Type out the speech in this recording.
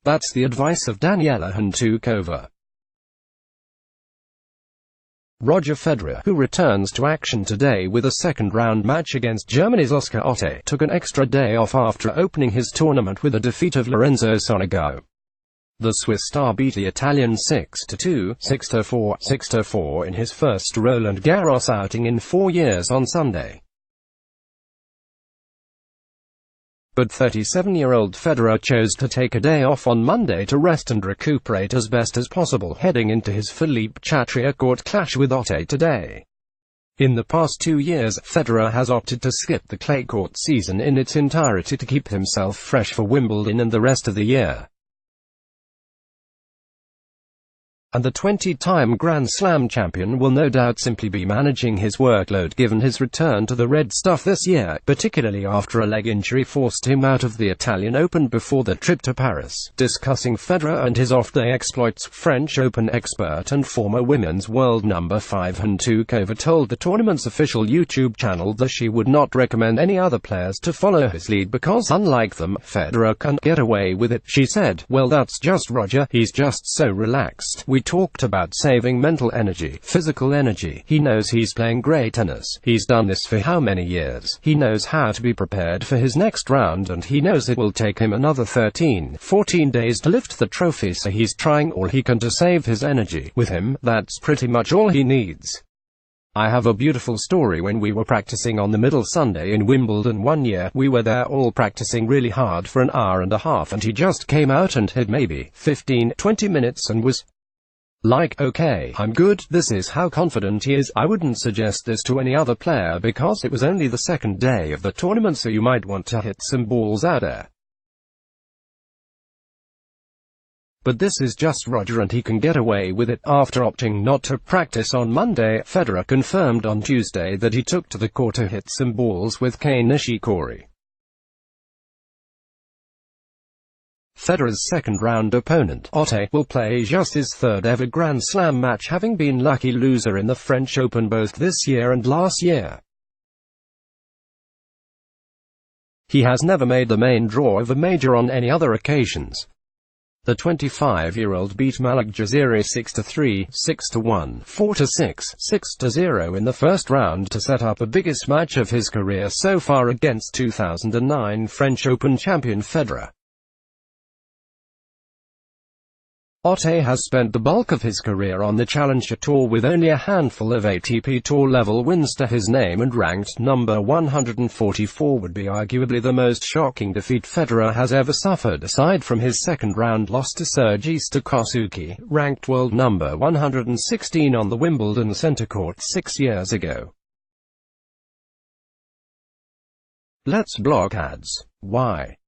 That's the advice of Daniela Hantuchova. Roger Federer, who returns to action today with a second-round match against Germany's Oscar Otte, took an extra day off after opening his tournament with a defeat of Lorenzo Sonego. The Swiss star beat the Italian 6-2, 6-4, 6-4 in his first Roland Garros outing in 4 years on Sunday. But 37-year-old Federer chose to take a day off on Monday to rest and recuperate as best as possible heading into his Philippe Chatrier court clash with Otte today. In the past 2 years, Federer has opted to skip the clay court season in its entirety to keep himself fresh for Wimbledon and the rest of the year. And the 20-time Grand Slam champion will no doubt simply be managing his workload given his return to the red stuff this year, particularly after a leg injury forced him out of the Italian Open before the trip to Paris. Discussing Federer and his off-day exploits, French Open expert and former women's world number 5 Hantuchova told the tournament's official YouTube channel that she would not recommend any other players to follow his lead because, unlike them, Federer can't get away with it. She said, "Well, that's just Roger, he's just so relaxed. We talked about saving mental energy, physical energy. He knows he's playing great tennis. He's done this for how many years? He knows how to be prepared for his next round and he knows it will take him another 13, 14 days to lift the trophy, so he's trying all he can to save his energy. With him, that's pretty much all he needs. I have a beautiful story. When we were practicing on the middle Sunday in Wimbledon one year, we were there all practicing really hard for an hour and a half and he just came out and had maybe 15-20 minutes and was like, okay, I'm good." This is how confident he is. I wouldn't suggest this to any other player because it was only the second day of the tournament, so you might want to hit some balls out there. But this is just Roger and he can get away with it. After opting not to practice on Monday, Federer confirmed on Tuesday that he took to the court to hit some balls with Kei Nishikori. Federer's second-round opponent, Otte, will play just his third-ever Grand Slam match, having been lucky loser in the French Open both this year and last year. He has never made the main draw of a major on any other occasions. The 25-year-old beat Malik Jaziri 6-3, 6-1, 4-6, 6-0 in the first round to set up the biggest match of his career so far against 2009 French Open champion Federer. Otte has spent the bulk of his career on the Challenger Tour with only a handful of ATP Tour-level wins to his name, and ranked number 144 would be arguably the most shocking defeat Federer has ever suffered, aside from his second-round loss to Sergei Stakhovsky, ranked world number 116 on the Wimbledon Centre Court 6 years ago. Let's block ads. Why?